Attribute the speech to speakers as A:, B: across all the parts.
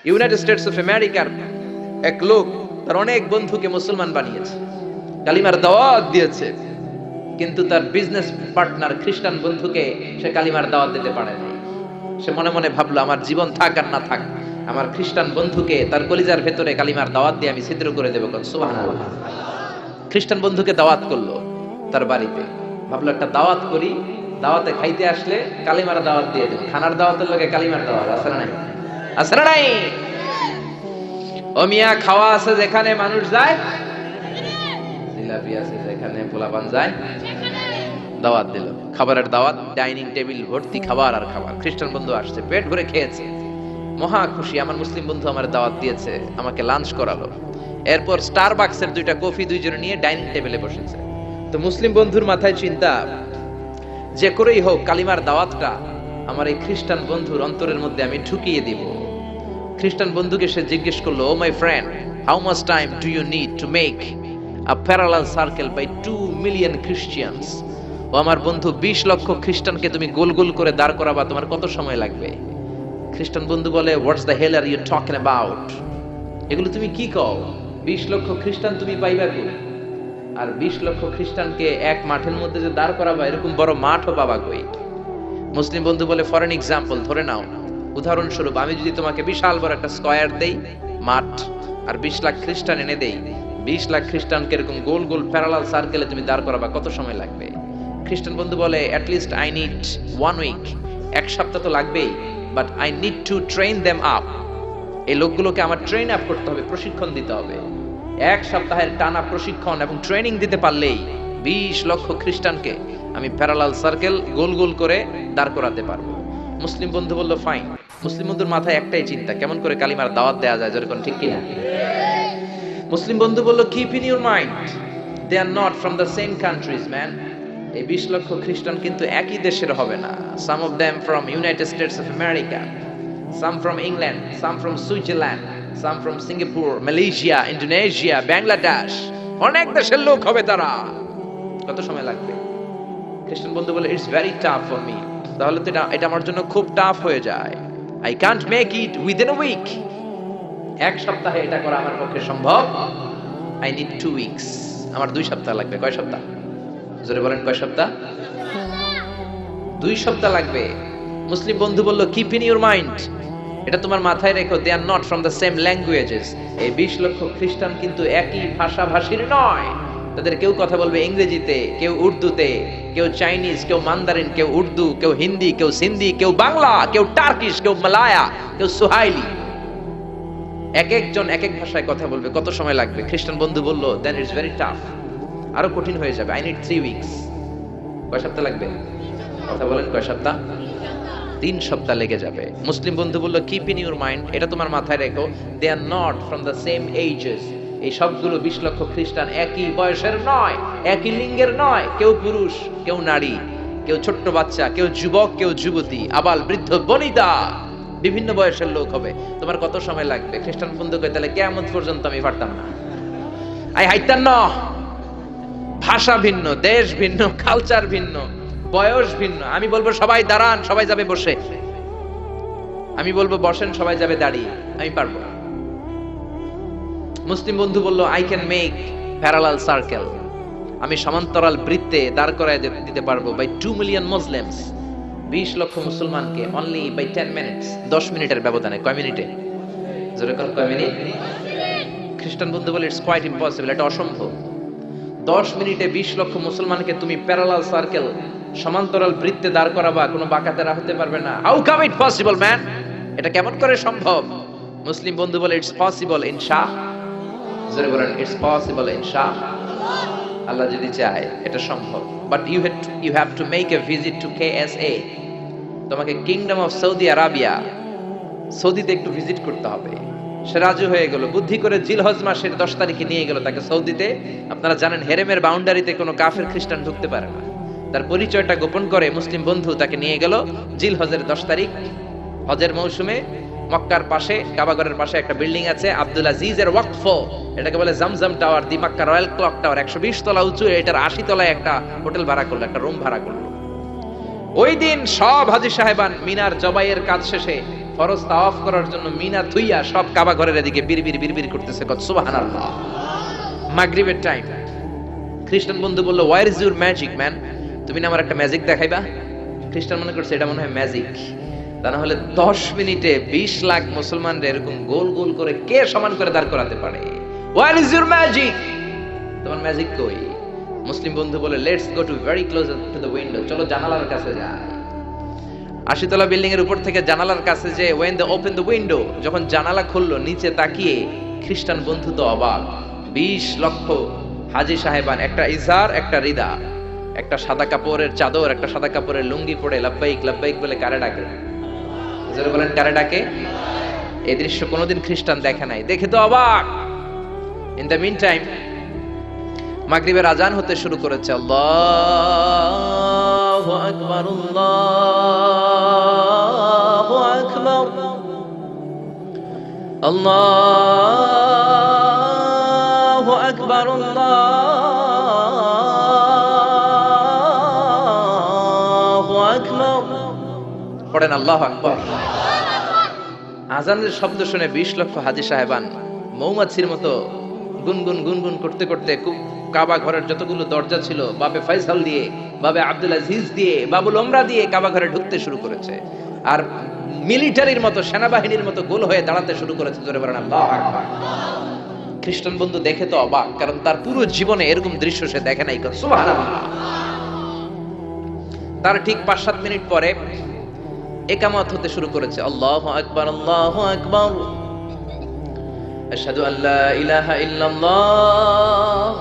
A: United States of আমেরিকার এক লোক তার অনেক বন্ধুকে মুসলমান বানিয়েছে, কালিমার দাওয়াত দিয়েছে, কিন্তু তার বিজনেস পার্টনার খ্রিস্টান বন্ধুকে সে কালিমার দাওয়াত দিতে পারে না। সে মনে মনে ভাবলো, আমার জীবন থাক আর না থাক, আমার খ্রিস্টান বন্ধুকে তার কলিজার ভেতরে কালিমার দাওয়াত দিয়ে আমি ছিদ্র করে দেবো। সুবহানাল্লাহ। খ্রিস্টান বন্ধুকে দাওয়াত করলো তার বাড়িতে, ভাবলো একটা দাওয়াত করি, দাওয়াতে খাইতে আসলে কালিমার দাওয়াত দিয়ে দেবো। খানার দাওয়াতের লগে কালিমার দাওয়াত আছে না নাই? আছে না নাই? ও মিয়া, খাওয়া আছে যেখানে মানুষ যায়, জিলাপি আছে যেখানে পোলাপান যায়, দাওয়াত দিল, খাবারের দাওয়াত, ডাইনিং টেবিল ভর্তি খাবার আর খাবার। খ্রিস্টান বন্ধু আসছে, পেট ভরে খেয়েছে, মহা খুশি, আমার মুসলিম বন্ধু আমার দাওয়াত দিয়েছে, আমাকে লাঞ্চ করালো। এরপর স্টারবাকসের 2টা কফি দুইজনে নিয়ে ডাইনিং টেবিলে বসেছে। তো মুসলিম বন্ধুর মাথায় চিন্তা, যে করেই হোক কালিমার দাওয়াতটা আমার এই খ্রিস্টান বন্ধুর অন্তরের মধ্যে আমি ঢুকিয়ে দিব। খ্রিস্টান বন্ধুকে সে জিজ্ঞেস করলো, oh my friend, how much time do you need to make a parallel circle by 2 million Christians? ও আমার বন্ধু, 20 লক্ষ খ্রিস্টানকে তুমি গোল গোল করে দাঁড় করাবা, তোমার কত সময় লাগবে? খ্রিস্টান বন্ধু বলে, what's the hell are you talking about? এগুলো তুমি কি কও? 20 লক্ষ খ্রিস্টান তুমি পাইবা কই? আর 20 লক্ষ খ্রিস্টানকে এক মাঠের মধ্যে যে দাঁড় করাবা, এরকম বড় মাঠও পাবা কই? মুসলিম বন্ধু বলে, ফর এন এক্সাম্পল, ধরে নাও, উদাহরণস্বরূপ আমি যদি তোমাকে বিশাল বড় একটা স্কয়ার দেই, মাঠ, আর 20 লাখ খ্রিস্টান এনে দেই, 20 লাখ খ্রিস্টানকে এরকম গোল গোল প্যারালাল সার্কেলে তুমি দাঁড় করাবা, কত সময় লাগবে? খ্রিস্টান বন্ধু বলে, at least I need 1 week, এক সপ্তাহ তো লাগবেই, but I need to train them up. এই লোকগুলোকে আমার ট্রেন আপ করতে হবে, প্রশিক্ষণ দিতে হবে। এক সপ্তাহের টানা প্রশিক্ষণ এবং ট্রেনিং দিতে পারলেই 20 লক্ষ খ্রিস্টানকে আমি প্যারালাল সার্কেল গোল গোল করে দাঁড় করাতে পারবো। মুসলিম বন্ধু বলল, ফাইন। মুসলিম বন্ধুর মাথায় একটাই চিন্তা, কেমন করে কালিমার দাওয়াত দেওয়া যায়, যেরকম, ঠিক কিনা? মুসলিম বন্ধু বলল, keep in your mind, they are not from the same countries man. এই 20 লক্ষ খ্রিস্টান কিন্তু একই দেশের হবে না। Some of them from United States of America, some from England, some from Switzerland, some from Singapore, Malaysia, Indonesia, Bangladesh, অনেক দেশের লোক হবে তারা। কত সময় লাগবে? খ্রিস্টান বন্ধু বলে, it's very tough for me. তাহলে তো এটা আমার জন্য খুব টাফ হয়ে যায়। I can't make it within a week. এক সপ্তাহে এটা করা আমার পক্ষে সম্ভব। I need 2 weeks. আমার 2 সপ্তাহ লাগবে। কয় সপ্তাহ? জোরে বলেন, কয় সপ্তাহ? 2 সপ্তাহ লাগবে। মুসলিম বন্ধু বলল, কিপ ইন ইউর মাইন্ড, এটা তোমার মাথায় রেখো, they are not from the same languages. এই 20 লক্ষ খ্রিস্টান কিন্তু একই ভাষাভাষীর নয়। তাদের কেউ কথা বলবে ইংরেজিতে, কেউ উর্দুতে, কেউ চাইনিজ, কেউ মান্দারিন, কেউ উর্দু, কেউ হিন্দি, কেউ সিন্ধি, কেউ বাংলা, কেউ টার্কিশ, কেউ মালায়া, কেউ সুহাইলি। এক একজন এক এক ভাষায় কথা বলবে, কত সময় লাগবে? খ্রিস্টান বন্ধু বলল, দেন ইটস ভেরি টাফ, আরো কঠিন হয়ে যাবে। I need 3 weeks. কয় সপ্তাহ লাগবে? কথা বলেন, কয় সপ্তাহ? 3 সপ্তাহ লেগে যাবে। মুসলিম বন্ধু বলল, কিপ ইন ইউর মাইন্ড, এটা তোমার মাথায় রেখো, they are not from the same ages. এই সবগুলো 20 লক্ষ খ্রিস্টান একই বয়সের নয়, একই লিঙ্গের নয়। কেউ পুরুষ, কেউ নারী, কেউ ছোট্ট বাচ্চা, কেউ যুবক, কেউ যুবতী, আবাল বৃদ্ধ বনিতা, বিভিন্ন বয়সের লোক হবে। তোমার কত সময় লাগবে? খ্রিস্টান বন্ধু কয়, তাহলে কিয়ামত পর্যন্ত আমি পারতাম না। আই হাইতাম না। ভাষা ভিন্ন, দেশ ভিন্ন, কালচার ভিন্ন, বয়স ভিন্ন। আমি বলবো সবাই দাঁড়ান, সবাই যাবে বসে। আমি বলবো বসেন, সবাই যাবে দাঁড়িয়ে। আমি পারবো। মুসলিম বন্ধু বলল, I can make parallel circle, আমি সমান্তরাল বৃত্তে দাঁড় করায় দিতে পারবো বাই 2 মিলিয়ন মুসলিমস, 20 লক্ষ মুসলমানকে, অনলি বাই 10 মিনিটস, 10 মিনিটের ব্যবধানে। কয় মিনিটে? জোরে কোন, কয় মিনিট? খ্রিস্টান বন্ধু বলে, ইটস কোয়াইট ইম্পসিবল, এটা অসম্ভব। 10 মিনিটে 20 লক্ষ মুসলমানকে তুমি প্যারালাল সার্কেল, সমান্তরাল বৃত্তে দাঁড় করাবা, কোনো বাঁকাতেরা হতে পারবে না। How come it possible man? এটা কেমন করে সম্ভব? মুসলিম বন্ধু বলে, ইটস পসিবল ইনশাআল্লাহ। জোরে বলেন, ইটস পসিবল ইনশাআল্লাহ। আল্লাহ যদি চায় এটা সম্ভব। But you have to make a visit to KSA। তোমাকে কিংডম অফ সৌদি আরাবিয়া, সৌদিতে একটু ভিজিট করতে হবে। সে রাজি হয়ে গেল। বুদ্ধি করে জিলহজ মাসের 10 তারিখে নিয়ে গেল তাকে সৌদিতে। আপনারা জানেন, হেরেমের বাউন্ডারিতে কোনো কাফের খ্রিস্টান ঢুকতে পারে না। তার পরিচয়টা গোপন করে মুসলিম বন্ধু তাকে নিয়ে গেল জিলহজের 10 তারিখ, হজের মৌসুমে। মক্কার পাশে, কাবাগরের পাশে একটা বিল্ডিং আছে, আব্দুল আজিজের ওয়াকফ, এটাকে বলে জামজাম টাওয়ার, দি মক্কা রয়্যাল ক্লক টাওয়ার, 120 তলা উঁচু। এটার 80 তলায় একটা হোটেল ভাড়া করলো, একটা রুম ভাড়া করলো। ওই দিন সব হাজী সাহেবান মিনার জবাইয়ের কাজ শেষে ফরজ তাওয়াফ করার জন্য মিনা থুইয়া সব কাবা ঘরের এদিকে বিড়বিড় বিড়বিড় করতেছে, কত সুবহানাল্লাহ। মাগরিবের টাইম, খ্রিস্টান বন্ধু বলল, where is your magic man? তুমি না আমার একটা ম্যাজিক দেখাইবা? খ্রিস্টান মনে করছে এটা মনে হয় ম্যাজিক। তা না হলে 10 মিনিটে 20 লাখ মুসলমানরা এরকম গোল গোল করে কে সমান করে দাঁড় করাতে পারে? Where is your magic? তোমার ম্যাজিক কই? মুসলিম বন্ধু বলে, let's go to very close to the window, চলো জানালার কাছে যাই। 80 তলা বিল্ডিং এর উপর থেকে জানালার কাছে যে when they open the window, যখন জানালা খুললো, নিচে তাকিয়ে খ্রিস্টান বন্ধু তো অবাক। 20 লক্ষ হাজী সাহেবান, একটা ইজার, একটা রিদা, একটা সাদা কাপড়ের চাদর, একটা সাদা কাপড়ের লুঙ্গি পরে লাব্বাইক লাব্বাইক বলে কারে ডাকে? যারা বলেন কারে ডাকে? এই দৃশ্য কোনোদিন খ্রিস্টান দেখে নাই, দেখে তো অবাক। ইন দ্য মিন টাইম মাগরিবের আজান হতে শুরু করেছে। আল্লাহু আকবার, আল্লাহু আকবার, আল্লাহু আকবার, আল্লাহু আকবার। পড়েন আল্লাহু আকবার। আজানের শব্দ শুনে 20 লক্ষ হাজী সাহেবান মৌমাছির মতো গুনগুন গুনগুন করতে করতে কাবা ঘরের যতগুলো দরজা ছিল, বাবে ফয়সাল দিয়ে, বাবে আব্দুল আজিজ দিয়ে, বাবুল ওমরা দিয়ে কাবা ঘরে ঢুকতে শুরু করেছে। আর মিলিটারির মতো, সেনাবাহিনীর মতো গোল হয়ে দাঁড়াতে শুরু করেছে। জোরে বলেন আল্লাহু আকবার। খ্রিস্টান বন্ধু দেখে তো অবাক, কারণ তার পুরো জীবনে এরকম দৃশ্য সে দেখে নাই। সুবহানাল্লাহ। তার ঠিক 5-7 মিনিট পরে ইকামত হতে শুরু করেছে। আল্লাহু আকবার, আল্লাহু আকবার, আশহাদু আল্লা ইলাহা ইল্লাল্লাহ,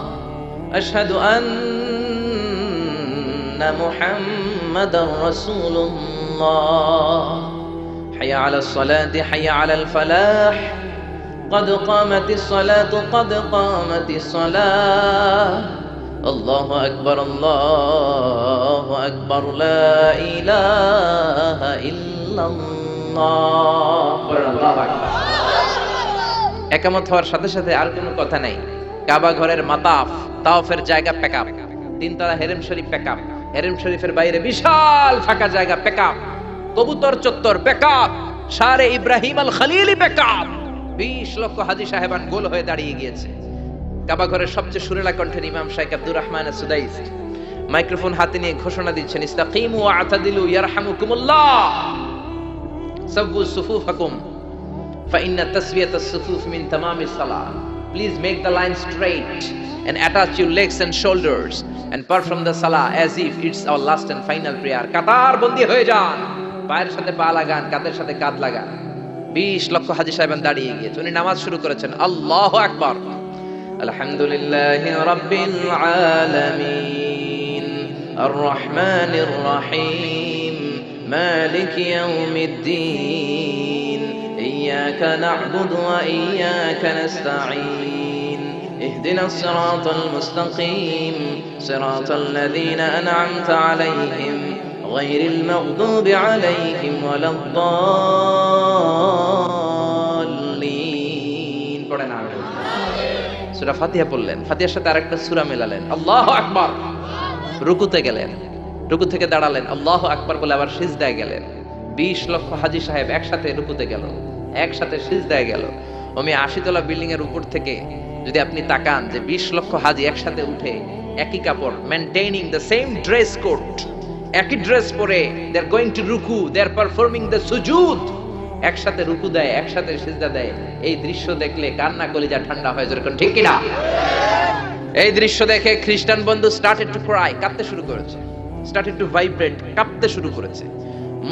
A: আশহাদু আন্না মুহাম্মাদার রাসূলুল্লাহ, হাইয়া আলাস সালাতি, হাইয়া আলাল ফালাহ, قد قامت الصلاة قد قامت الصلاة, الله أكبر الله أكبر لا إله إلا الله. الله أكبر. একামত হওয়ার সাথে সাথে আর কোনো কথা নাই। কাবা ঘরের মাতাফ, তাওয়াফের জায়গা প্যাকআপ, 3 তলা হেরেম শরীফ প্যাকআপ, হেরেম শরীফের বাইরে বিশাল ফাঁকা জায়গা প্যাকআপ, কবুতর চত্বর প্যাকআপ, শারে ইব্রাহিম আল খলিলি প্যাকআপ। 20 লক্ষ হাজী সাহেবান গোল হয়ে দাঁড়িয়ে গিয়েছে। কাবা ঘরের সবচেয়ে সুরেলা কণ্ঠের ইমাম শাইখ আব্দুর রহমান সুদাইস মাইক্রোফোন হাতে নিয়ে ঘোষণা দিচ্ছেন, ইস্তাকিমু ওয়া আতাদিলু ইয়ারহামুকুমুল্লাহ, সাব্বু সুফুফাকুম فإن تسوية الصفوف من تمام الصلاة. Please make the line straight and attach your legs and shoulders and perform the salah as if it's our last and final prayer. কাতার বন্দী হয়ে যান, পায়ের সাথে পা লাগান, কাঁধের সাথে কাঁধ লাগান। 20 লক্ষ হাজী সাহেবান দাঁড়িয়ে গিয়েছে। উনি নামাজ শুরু করেছেন। আল্লাহু আকবার। আলহামদুলিল্লাহি রাব্বিল আলামিন আর রহমানির রহিম মালিকি ইয়াউমিদ্দিন ইয়্যাকা না'বুদু ওয়া ইয়্যাকা নাস্তাঈন ইহদিনাস সিরাতাল মুস্তাকিম সিরাতাল লাযীনা আন'আমতা আলাইহিম গায়রিল মাগদুবি আলাইহিম ওয়ালাদ-দাল্লিন। পড়েন আমিন। সূরা ফাতিহা পড়লেন, ফাতিহার সাথে আরেকটা সূরা মেলালেন। আল্লাহু আকবার। রুকুতে গেলেন, রুকু থেকে দাঁড়ালেন, আল্লাহু আকবার বলে আবার সিজদায় গেলেন। 20 লক্ষ হাজী সাহেব একসাথে রুকুতে গেল, একসাথে সিজদায় গেল। আমি 80 তলা বিল্ডিং এর উপর থেকে যদি আপনি তাকান যে 20 লক্ষ হাজী একসাথে উঠে একই কাপড়, maintaining the same dress code, একই ড্রেস পরে দে আর গোইং টু রুকু, দে আর পারফর্মিং দ্য সুজুদ, একসাথে রুকু দেয়, একসাথে সিজদা দেয়। এই দৃশ্য দেখলে কান্না কলিজা ঠান্ডা হয়ে যেরকম, ঠিক কিনা? এই দৃশ্য দেখে খ্রিস্টান বন্ধু স্টার্টেড টু ক্রাই, কাঁদতে শুরু করেছে, স্টার্টেড টু ভাইব্রেট, কাঁপতে শুরু করেছে।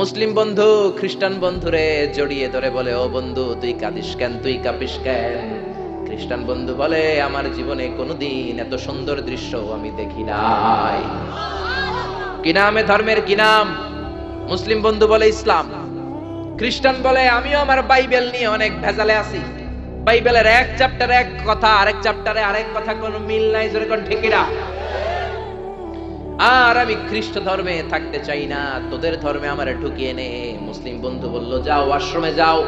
A: মুসলিম বন্ধু খ্রিস্টান বন্ধুরে জড়িয়ে ধরে বলে, ও বন্ধু তুই কাঁদিস কেন, তুই কাঁপিস কেন? খ্রিস্টান বন্ধু বলে, আমার জীবনে কোনোদিন এত সুন্দর দৃশ্য আমি দেখি নাই। কি নামে ধর্মের কি নাম? মুসলিম বন্ধু বলে ইসলাম। খ্রিস্টান বলে, আমিও আমার বাইবেল নিয়ে অনেক ভেজালে আছি, বাইবেলের এক চ্যাপ্টারে এক কথা, আরেক চ্যাপ্টারে আরেক কথা, কোনো মিল নাই, যেরকম ঠিক কিনা? আর আমি খ্রিস্ট ধর্মে থাকতে চাই না, তোদের ধর্মে আমারে ঢুকিয়ে নে। মুসলিম বন্ধু বলল, যাও আশ্রমে যাও,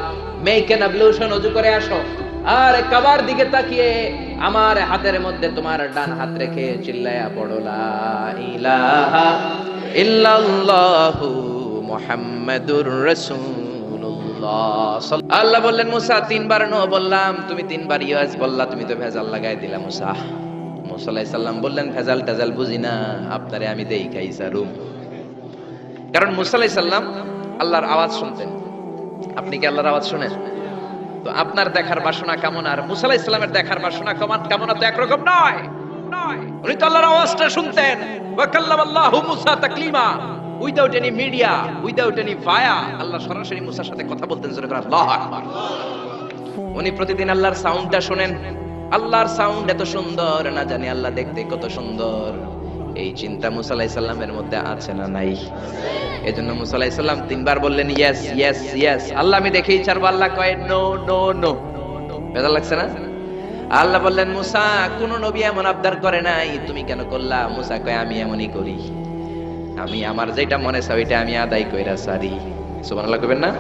A: মেক এন অ্যাবলিউশন, ওযু করে আসো, আর কাবার দিকে তাকিয়ে আমার হাতের মধ্যে তোমার ডান হাত রেখে চিল্লায়া পড়ো লা ইলাহা ইল্লাল্লাহু মুহাম্মাদুর রাসূলুল্লাহ। রাসূলুল্লাহ। আল্লাহ বললেন মুসা তিনবার নো বললাম, তুমি তিনবার ইয়াস বললা, তুমি তো ভেজাল লাগাই দিলা মুসা। মুসা আলাইহিস সালাম বললেন ভেজাল টেজাল বুঝি না, আপনারে আমি দেই খাইসারুম। কারণ মুসা আলাইহিস সালাম আল্লাহর আওয়াজ শুনতেন। আপনি কি আল্লাহর আওয়াজ শুনেন? তো আপনার দেখার বাসনা কেমন আর মুসা আলাইহিস সালামের দেখার বাসনা কেমন তো একরকম নয়। উনি তো আল্লাহর আওয়াজটা শুনতেন। ওয়া কাল্লামাল্লাহু মুসা তাকলিমা, without any media, without any via, আল্লাহ সরাসরি মুসার সাথে কথা বলতেন। জোরে করে আল্লাহু আকবার। উনি প্রতিদিন আল্লাহর সাউন্ডটা শুনেন। আল্লাহর সাউন্ড এত সুন্দর, না জানি আল্লাহ দেখতে কত সুন্দর। এই চিন্তা মুসা আলাইহিস সালামের মধ্যে আছে না নাই? এজন্য মুসা আলাইহিস সালাম তিনবার বললেন ইয়েস ইয়েস ইয়েস। আল্লাহ আমি দেখেই ছাড়বো। আল্লাহ কয় নো নো নো। বেজার লাগছে না? আল্লাহ বললেন মুসা কোন নবী এমন আবদার করে নাই, তুমি কেন করলা? মুসা কয় আমি এমনই করি, আমি আমার যেটা মনে চাই ওইটা আমি আদায় কইরা সারি। সুবহানাল্লাহ কইবেন না?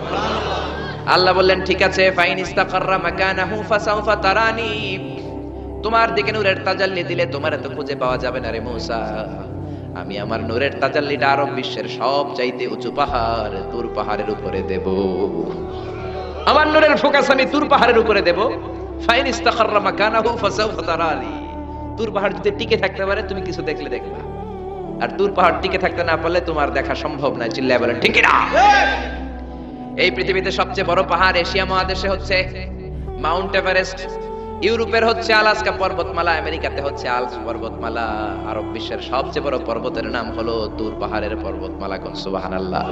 A: আল্লাহ বললেন ঠিক আছে, ফাইন ইস্তাকাররা মাকানাহু ফাসাউফা তারানি, তোমার দিকে নূরের তাজাল্লি দিলে তোমার তো খুঁজে পাওয়া যাবে না রে মুসা। আমি আমার নূরের তাজাল্লিটা আরব বিশ্বের সব চাইতে উঁচু পাহাড় তুর পাহাড়ের উপরে দেব। আমার নূরের ফোকাস আমি তুর পাহাড়ের উপরে দেব। ফাইন ইস্তাকাররা মাকানাহু ফাসাউফা তারানি, তুর পাহাড় যদি টিকে থাকতে পারে তুমি কিছু দেখলে দেখবা, আর তুর পাহাড় টিকে থাকতে না পারলে তোমার দেখা সম্ভব না। চিল্লায় বলেন ঠিক না? এই পৃথিবীতে সবচেয়ে বড় পাহাড় এশিয়া মহাদেশে হচ্ছে মাউন্ট এভারেস্ট, ইউরোপের হচ্ছে আলাস্কা পর্বতমালা, আমেরিকাতে হচ্ছে আল্পস পর্বতমালা, আরব বিশ্বের সবচেয়ে বড় পর্বতের নাম হলো তুর পাহাড়ের পর্বতমালা। কোন সুবহানাল্লাহ।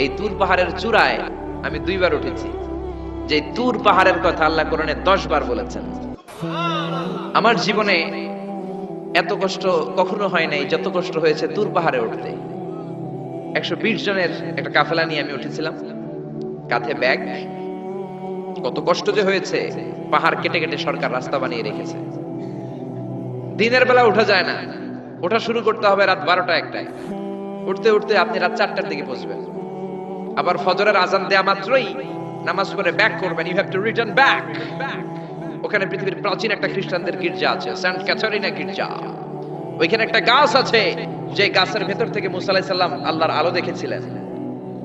A: এই তুর পাহাড়ের চূড়ায় আমি 2 বার উঠেছি। যে তুর পাহাড়ের কথা আল্লাহ কোরআনে 10 বার বলেছেন। আমার জীবনে এত কষ্ট কখনো হয় নাই যত কষ্ট হয়েছে তুর পাহাড়ে উঠতে। 120 জনের একটা কাফেলা নিয়ে আমি উঠেছিলাম, কাঁধে ব্যাগ। কত কষ্ট যে হয়েছে, পাহাড় কেটে কেটে সরকার রাস্তা বানিয়ে রেখেছে। দিনের বেলা ওঠা যায় না, ওঠা শুরু করতে হবে রাত 12টা 1টায়। উঠতে উঠতে আপনি রাত 4টার দিকে পৌঁছবেন। আবার ফজরের আজান দেয়া মাত্রই নামাজ পড়ে ব্যাক করবেন। You have to return back. ওখানে পৃথিবীর প্রাচীন একটা খ্রিস্টানদের গির্জা আছে, সেন্ট ক্যাথারিনা গির্জা। ওইখানে একটা গাছ আছে, যে গাছের ভেতর থেকে মুসা আলাইহিস সালাম আল্লাহর আলো দেখেছিলেন।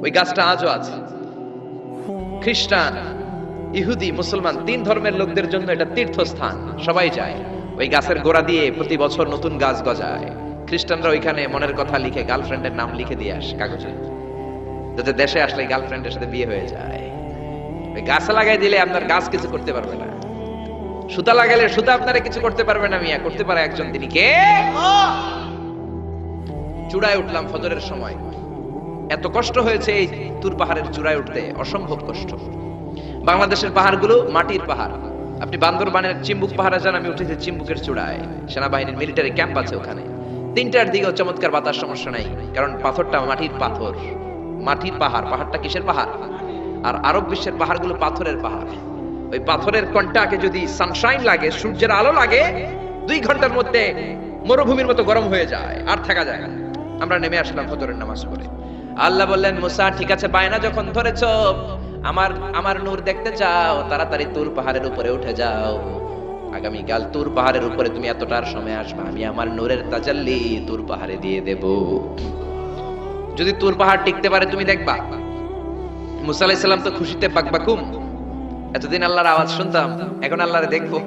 A: ওই গাছটা আজও আছে। খ্রিস্টান, ইহুদি, মুসলমান 3 ধর্মের লোকদের জন্য এটা তীর্থস্থান, সবাই যায়। ওই গাছের গোড়া দিয়ে প্রতি বছর নতুন গাছ গজায়। খ্রিস্টানরা ওইখানে মনের কথা লিখে গার্লফ্রেন্ডের নাম লিখে দিয়ে আসে কাগজে, যাতে দেশে আসলে গার্লফ্রেন্ডের সাথে বিয়ে হয়ে যায়। ওই গাছে লাগাই দিলে আপনার গাছ কিছু করতে পারবে না, সুতা লাগাইলে সুতা আপনারা কিছু করতে পারবে না। মিয়া করতে পারে একজন, তিনি কে? চূড়ায় উঠলাম ফজরের সময়। এত কষ্ট হয়েছে এই তুর পাহাড়ের চূড়ায় উঠতে, অসম্ভব কষ্ট। বাংলাদেশের পাহাড়গুলো মাটির পাহাড়। আপনি বান্দরবানের চিম্বুক পাহাড়ে যান, আমি উঠেছি চিম্বুকের চূড়ায়, সেনাবাহিনীর মিলিটারি ক্যাম্প আছে ওখানে। 3টার দিকেও চমৎকার বাতাস, সমস্যা নাই, কারণ পাথরটা মাটির পাথর। মাটির পাহাড়, পাহাড়টা কিসের পাহাড়? আর আরব বিশ্বের পাহাড়গুলো পাথরের পাহাড়। ওই পাথরের কন্টাকে যদি সানশাইন লাগে, সূর্যের আলো লাগে, 2 ঘন্টার মধ্যে মরুভূমির মতো গরম হয়ে যায়, আর থাকা যায় না। আমরা নেমে আসলাম ফজরের নামাজ পড়ে। আল্লাহ বললেন মুসা ঠিক আছে, বায়না যখন ধরেছো, আমার নূর দেখতে চাও, তাড়াতাড়ি তুর পাহাড়ের উপরে উঠে যাও। আগামীকাল তুর পাহাড়ের উপরে তুমি এতটার সময় আসবে, আমি আমার নূরের তাজাল্লি তুর পাহাড়ে দিয়ে দেব। যদি তুর পাহাড় টিকতে পারে তুমি দেখবা। মুসা আলাইহিস সালাম তো খুশিতে বাকবাকুম। এতদিন আল্লাহর আওয়াজ শুনতাম, এখন আল্লাহরে দেখবো,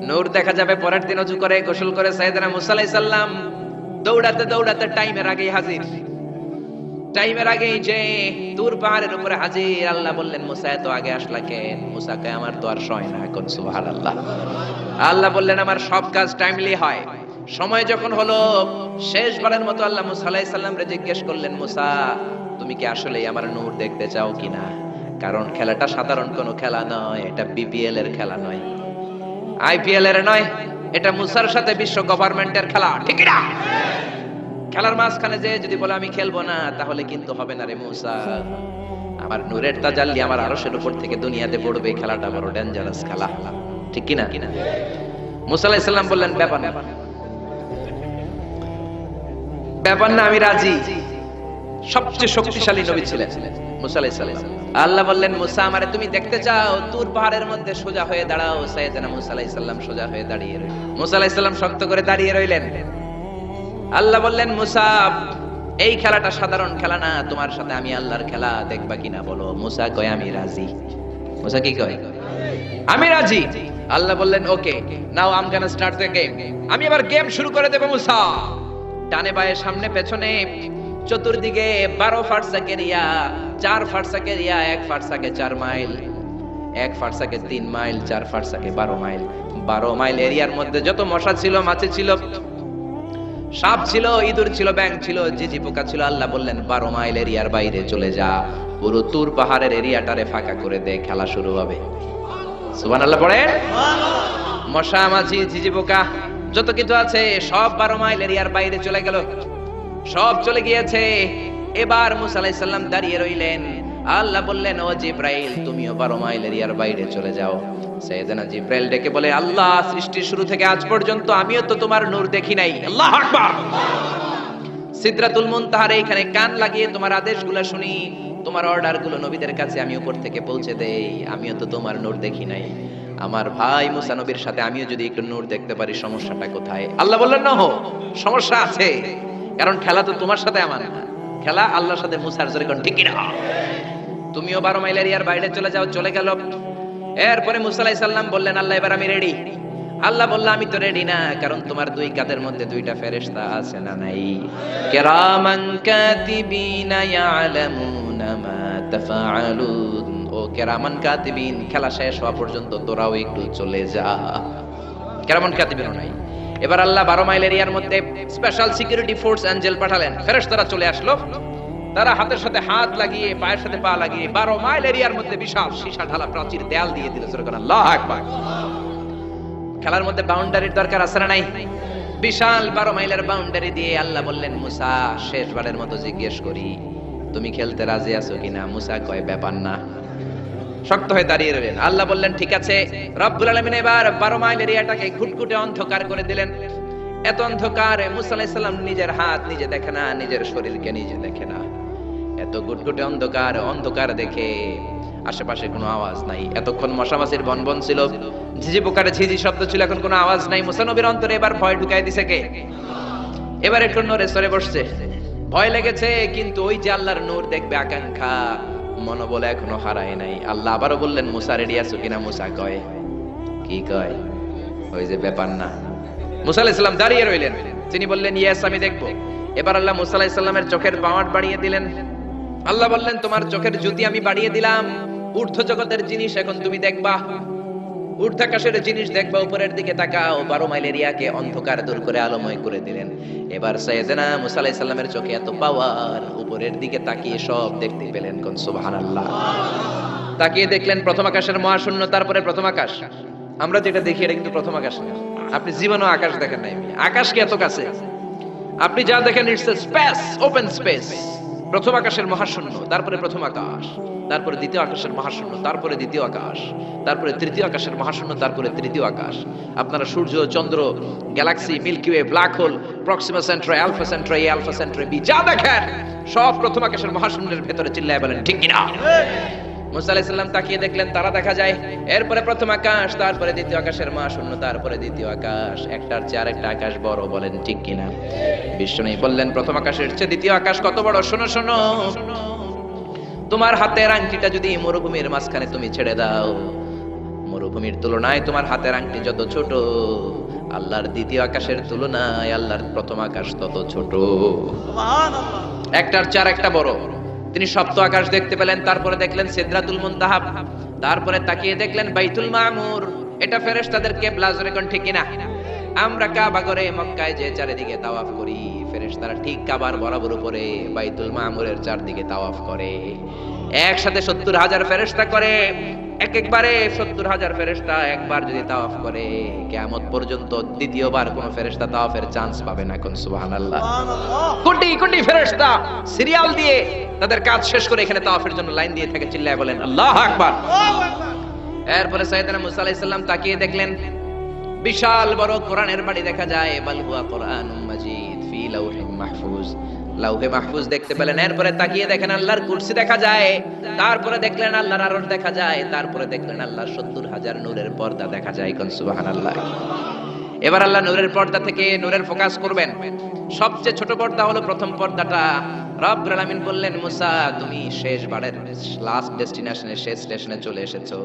A: নূর দেখা যাবে। পরের দিন ওযু করে গোসল করে সাইয়েদনা মুসা আলাইহিস সালাম দৌড়াতে দৌড়াতে টাইমের আগেই হাজির। টাইমের আগেই যে তুর পাহাড়ের উপরে হাজির। আল্লাহ বললেন মুসা এত আগে আসলা কেন? মুসা কয় আমার তো আর সময় না। কোন সুবহানাল্লাহ। আল্লাহ বললেন আমার সব কাজ টাইমলি হয়। সময় যখন হলো, শেষবারের মতো আল্লাহ মুসা আলাইহিস সালাম রে জিজ্ঞেস করলেন মুসা তুমি কি আসলেই আমার নূর দেখতে চাও কিনা? কারণ খেলাটা সাধারণ কোনো খেলা নয়, এটা বিপিএল এর খেলা নয়, আইপিএল এর নয়, এটা মুসার সাথে বিশ্ব গভর্নমেন্টের খেলা, ঠিক না? খেলার মাঝখানে যে যদি বলে আমি খেলবো না, তাহলে কিন্তু হবে না রে মুসা। আমার নূরের তাজাল্লি আমার আরশের উপর থেকে দুনিয়াতে পড়বে, খেলাটা বড় ডেঞ্জারাস খেলা, ঠিক কিনা? মুসা আলাইহিস সালাম বললেন ব্যাপার না, ব্যাপার না, আমি রাজি। সবচেয়ে শক্তিশালী নবী ছিলেন মুসা আলাইহিস সালাম। আল্লাহ বললেন মুসা আমারে তুমি দেখতে চাও, তুর পাহাড়ের মধ্যে সোজা হয়ে দাঁড়াও। সাইয়েদনা মুসা আলাইহিস সালাম সোজা হয়ে দাঁড়িয়ে রইলেন। মুসা আলাইহিস সালাম শক্ত করে দাঁড়িয়ে রইলেন। আল্লাহ বললেন মুসা এই খেলাটা সাধারণ খেলা না, তোমার সাথে আমি আল্লাহর খেলা, দেখবা কিনা বলো? মুসা কয় আমি রাজি। মুসা কি কয়? আমি রাজি। আল্লাহ বললেন okay, now I am gonna start the game. আমি এবার গেম শুরু করে দেব মুসা। ডানে বায়ে সামনে পেছনে চতুর্দিকে 12 ফারসাক এরিয়া, 4 ফারসাক এরিয়া, 1 ফারসাকে 4 মাইল, 1 ফারসাকে 3 মাইল, 4 ফারসাকে 12 মাইল। 12 মাইল এরিয়ার মধ্যে যত মশা ছিল, মাছি ছিল, সাপ ছিল, ইঁদুর ছিল, ব্যাঙ ছিল, ঝিঝি পোকা ছিল, আল্লাহ বললেন 12 মাইল এরিয়ার বাইরে চলে যা, পুরো তুর পাহাড়ের এরিয়াটারে ফাঁকা করে দে, খেলা শুরু হবে। সুবহানাল্লাহ পড়েন। মশা, মাছি, ঝিঝি পোকা যত কিছু আছে সব 12 মাইল এরিয়ার বাইরে চলে গেল, সব চলে গিয়েছে। এবার মুসা আলাইহিস সালাম দাঁড়িয়ে রইলেন। আল্লাহ বললেন ও জিব্রাইল, তুমিও 12 মাইল এরিয়ার বাইরে চলে যাও। সাইয়েদনা জিব্রাইল ডেকে বলে, আল্লাহ, সৃষ্টির শুরু থেকে আজ পর্যন্ত আমিও তো তোমার নূর দেখি নাই। আল্লাহু আকবার। সিদরাতুল মুনতাহার এইখানে কান লাগিয়ে তোমার আদেশগুলো শুনি, তোমার অর্ডারগুলো নবীদের কাছে আমি উপর থেকে পৌঁছে দেই, আমিও তো তোমার নূর দেখি নাই। আমার ভাই মুসা নবীর সাথে আমিও যদি একটু নূর দেখতে পারি, সমস্যাটা কোথায়? আল্লাহ বললেন না, হো সমস্যা আছে, কারণ খেলা তো তোমার সাথে আমার না, খেলা আল্লাহর সাথে। মুসার জোরে কোন ঠিক না? তুমিও 12 মাইল এরিয়ার বাইরে চলে যাও। চলে গেল। এরপরে মুসা আলাইহিস সালাম বললেন, আল্লাহ এবার আমি রেডি। আল্লাহ বলল, আমি তো রেডি না, কারণ তোমার দুই কাঁধের মধ্যে দুইটা ফেরেশতা আছে না নাই? কিরামান কাতিবিনা ইয়ালামুনা মা তাফআলুন। ও কিরামান কাতিবিন, খেলা শেষ হওয়া পর্যন্ত তোরাও একটু চলে যা। কিরামান কাতিবিন নাই। এবার আল্লাহ 12 মাইল এরিয়ার মধ্যে স্পেশাল সিকিউরিটি ফোর্স এঞ্জেল পাঠালেন। ফেরেশতারা চলে আসলো। তারা হাতের সাথে হাত লাগিয়ে, পায়ের সাথে পা লাগিয়ে 12 মাইল এরিয়ার মধ্যে বিশাল সীসা ঢালা প্রাচীর দেয়াল দিয়ে দিল। সুবহানাল্লাহ, আল্লাহু আকবার। খেলার মধ্যে বাউন্ডারির দরকার আছে না নাই? বিশাল 12 মাইলের বাউন্ডারি দিয়ে আল্লাহ বললেন, মুসা, শেষবারের মতো জিজ্ঞেস করি, তুমি খেলতে রাজি আছো কিনা? মুসা কয়, ব্যাপার না। শক্ত হয়ে দাঁড়িয়ে রইলেন। আল্লাহ বললেন, ঠিক আছে। রব্বুল আলামিন এবার 12 মাইল এরিয়াটাকে ঘুটঘুটে অন্ধকার করে দিলেন। এত অন্ধকার, মুসা আলাইহিস সালাম নিজের হাত নিজে দেখে না, নিজের শরীরকে নিজে দেখে না। এত ঘুটঘুটে অন্ধকার, অন্ধকার দেখে আশেপাশে কোনো আওয়াজ নাই। এতক্ষণ মশামাছির বনবন ছিল, ঝিঝি পোকার ঝিঝি শব্দ ছিল, এখন কোনো আওয়াজ নাই। মুসা নবীর অন্তরে এবার ভয় ঢুকাই দিছে কে? এবার একটু নড়ে সরে বসছে। ভয় লেগেছে, কিন্তু ওই যে আল্লাহর নূর দেখবে আকাঙ্ক্ষা, মনোবল এখনো হারায় নাই। আল্লাহ আবারও বললেন, মুসা রেডি আছো কিনা? মুসা কয়, কি কয়? ওই যে ব্যাপার না। মুসা আলাইহিস সালাম দাঁড়িয়ে রইলেন। তিনি বললেন, ইয়েস, আমি দেখবো। এবার আল্লাহ মুসা আলাইহিস সালামের চোখের পাওয়ার বাড়িয়ে দিলেন। আল্লাহ বললেন, তোমার চোখের জ্যোতি আমি বাড়িয়ে দিলাম, ঊর্ধ্ব জগতের জিনিস এখন তুমি দেখবা, ঊর্ধ্বাকাশের জিনিস দেখবা। উপরের দিকে তাকাও। 12 মাইল এরিয়াকে অন্ধকার দূর করে আলোময় করে দিলেন। এবার সাইয়েদনা মুসা আলাইহিস সালামের চোখে এত পাওয়ার, উপরের দিকে তাকিয়ে সব দেখতে পেলেন। কোন সুবহানাল্লাহ। তাকিয়ে দেখলেন প্রথম আকাশের মহাশূন্য, তারপরে প্রথম আকাশ। আমরা যেটা দেখি এটা কিন্তু প্রথম আকাশ না। আপনি জীবনেও আকাশ দেখেন নাই। আকাশ কি এত কাছে? আপনি যা দেখেন it's a space, open space. প্রথম আকাশের মহাশূন্য, তারপরে প্রথম আকাশ, তারপরে দ্বিতীয় আকাশের মহাশূন্য, তারপরে দ্বিতীয় আকাশ, তারপরে তৃতীয় আকাশের মহাশূন্য, তারপরে তৃতীয় আকাশ। আপনারা সূর্য, চন্দ্র, galaxy, Milky Way, black hole, Proxima Centauri, Alpha Centauri, Alpha Centauri B, যা দেখেন সব প্রথম আকাশের মহাশূন্যের ভেতরে। চিল্লায় বলেন ঠিক কিনা? মুসা আলাইহিস সালাম তাকিয়ে দেখলেন তারা দেখা যায়। এরপরে প্রথম আকাশ, তারপরে দ্বিতীয় আকাশের মহাশূন্য, তারপরে দ্বিতীয় আকাশ। একটার চেয়ে আরেকটা আকাশ বড়। বলেন ঠিক কিনা? বিশ্বনবী বললেন, প্রথম আকাশের চেয়ে দ্বিতীয় আকাশ কত বড়? শোনো শোনো, তোমার হাতের আংটিটা যদি মরুভূমির মাঝখানে তুমি ছেড়ে দাও, মরুভূমির তুলনায় তোমার হাতের আংটি যত ছোট, আল্লাহর দ্বিতীয় আকাশের তুলনায় আল্লাহর প্রথম আকাশ তত ছোট। সুবহানাল্লাহ। একটার চেয়ে আরেকটা বড়। তিনি সপ্ত আকাশ দেখতে পেলেন। তারপরে দেখলেন সিদরাতুল মুনতাহা, তারপরে তাকিয়ে দেখলেন বাইতুল মামুর। এটা ফেরেশতাদের কিবলা। জোরে কোন ঠিক কিনা? আমরা কাবা ঘরে মক্কায় যে চারিদিকে তাওয়াফ করি, ফেরেশতারা ঠিক কাবার বরাবর উপরে বাইতুল মামুরের চারদিকে তাওয়াফ করে। একসাথে 70,000 ফেরেশতা করে। একবারে 70,000 ফেরেশতা একবার যদি তাওয়াফ করে, কিয়ামত পর্যন্ত দ্বিতীয়বার কোন ফেরেশতা তাওয়াফের চান্স পাবে না। কোন সুবহানাল্লাহ। কোটি কোটি ফেরেশতা সিরিয়াল দিয়ে তাদের কাজ শেষ করে এখানে তাওয়াফের জন্য লাইন দিয়ে থাকে। চিল্লায় বলেন আল্লাহু আকবার। এরপরে সাইয়েদনা মুসা আলাইহিস সালাম তাকিয়ে দেখলেন বিশাল বড় কোরআনের বাড়ি দেখা যায়। বাল হুয়া কোরআনুম মাজিদ ফি লাউহিম মাহফুজ। লাউহে মাহফুজ দেখতে পেলেন। এরপরে তাকিয়ে দেখেন আল্লাহর কুরসি দেখা যায়। তারপরে দেখলেন আল্লাহর আরশ দেখা যায়। তারপরে দেখলেন আল্লাহর 70,000 নূরের পর্দা দেখা যায়। কোন সুবহানাল্লাহ। এবার আল্লাহ নূরের পর্দা থেকে নূরের ফোকাস করবেন। সবচেয়ে ছোট পর্দা হলো প্রথম পর্দাটা। রব্বুল আলামিন বললেন, মুসা তুমি শেষ বারের লাস্ট ডেস্টিনেশনে, শেষ স্টেশনে চলে এসেছো।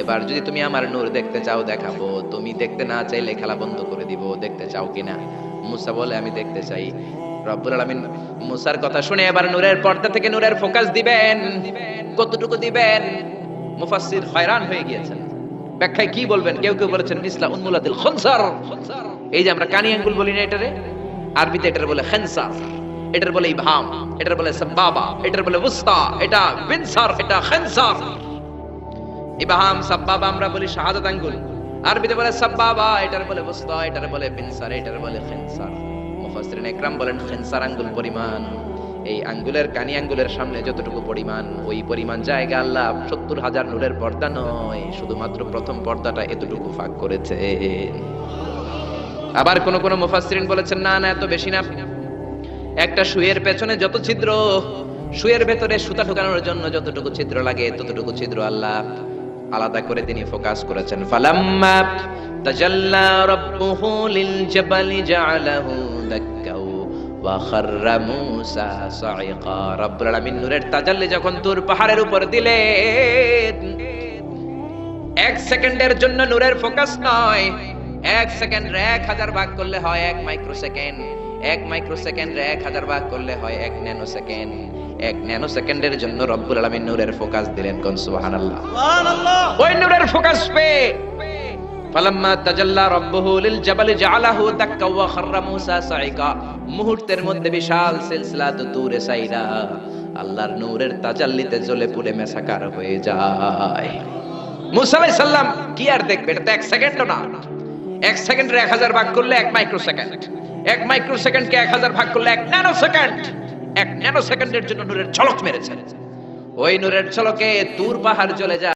A: এবার যদি তুমি আমার নূর দেখতে চাও দেখাবো, তুমি দেখতে না চাইলে খেলা বন্ধ করে দিব। দেখতে চাও কিনা? মুসা বলে, আমি দেখতে চাই। রব্বুল আলামিন মুসার কথা শুনে এবার নূরের পর্দা থেকে নূরের ফোকাস দিবেন। কতটুকু দিবেন? মুফাসসির হয়রান হয়ে গিয়েছেন। ব্যাখ্যায় কি বলবেন? কেউ কেউ বলেছেন মিসলা উন্মুলাতিল খনসার। এই যে আমরা কানি আঙ্গুল বলি না, এটারে আরবিতে এটার বলে খেনসার, এটার বলে ইবহাম, এটার বলে সাবাবা, এটার বলে উস্তা, এটা বিনসার, এটা খেনসার। ইবহাম সাবাবা আমরা বলি শাহাদাত আঙ্গুল, আরবিতে বলে সাবাবা, এটার বলে উস্তা, এটার বলে বিনসার, এটার বলে খেনসার। মুফাসসিরিন ইকরাম বলেন খেনসার আঙ্গুল পরিমাণ, এই আঙ্গুলের কানি আঙ্গুলের সামনে যতটুকু পরিমাণ, ওই পরিমাণ জায়গা আল্লাহ ৭০,০০০ নূরের পর্দা নয়, শুধুমাত্র প্রথম পর্দাটা এতটুকু ফাঁক করেছে। আবার কোন কোন মুফাসসিরিন বলেছেন না না, এত বেশি না। একটা সুইয়ের পেছনে যত ছিদ্র, সুইয়ের ভেতরে সুতা ঢোকানোর জন্য যতটুকু ছিদ্র লাগে, ততটুকু ছিদ্র আল্লাহ আলাদা করে তিনি ফোকাস করেছেন। ফালাম্মা তাজাল্লা রাব্বুহু লিল জাবালি জাআলাহু দাক্কাও ওয়া খাররা মূসা সাইকা। রব্বুল আলামিন নূরের তাজাল্লি যখন তুর পাহাড়ের উপর দিলেন, এক সেকেন্ডের জন্য নূরের ফোকাস নয়, এক সেকেন্ড ১,০০০ ভাগ করলে হয় ১ মাইক্রোসেকেন্ড, ১ মাইক্রোসেকেন্ড ১,০০০ ভাগ করলে হয় ১ ন্যানো সেকেন্ড। ১ ন্যানো সেকেন্ডের জন্য রব্বুল আলামিন নূরের ফোকাস দিলেন। কোন সুবহানাল্লাহ। সুবহানাল্লাহ। ওই নূরের ফোকাস পেয়ে ফালাম্মা তাজাল্লা রাব্বুহু লিল জাবালি জাআলাহু দাক্কা ওয়া খাররা মূসা সাইকা, মুহূর্তের মধ্যে বিশাল সিলসিলা তুরে সাইরা আল্লাহর নূরের তাজাল্লিতে জ্বলে পুড়ে মেসাকার হয়ে যায়। মূসা আলাইহিস সালাম কি আর দেখবে? এটা তো ১ সেকেন্ডও না। ১ সেকেন্ডে ১,০০০ ভাগ করলে ১ মাইক্রোসেকেন্ড, ১ মাইক্রোসেকেন্ডকে ১,০০০ ভাগ করলে ১ ন্যানো সেকেন্ড। ১ ন্যানো সেকেন্ডের জন্য নূরের ঝলক মেরেছে। ওই নূরের ঝলকে তুর পাহাড় জ্বলে যায়।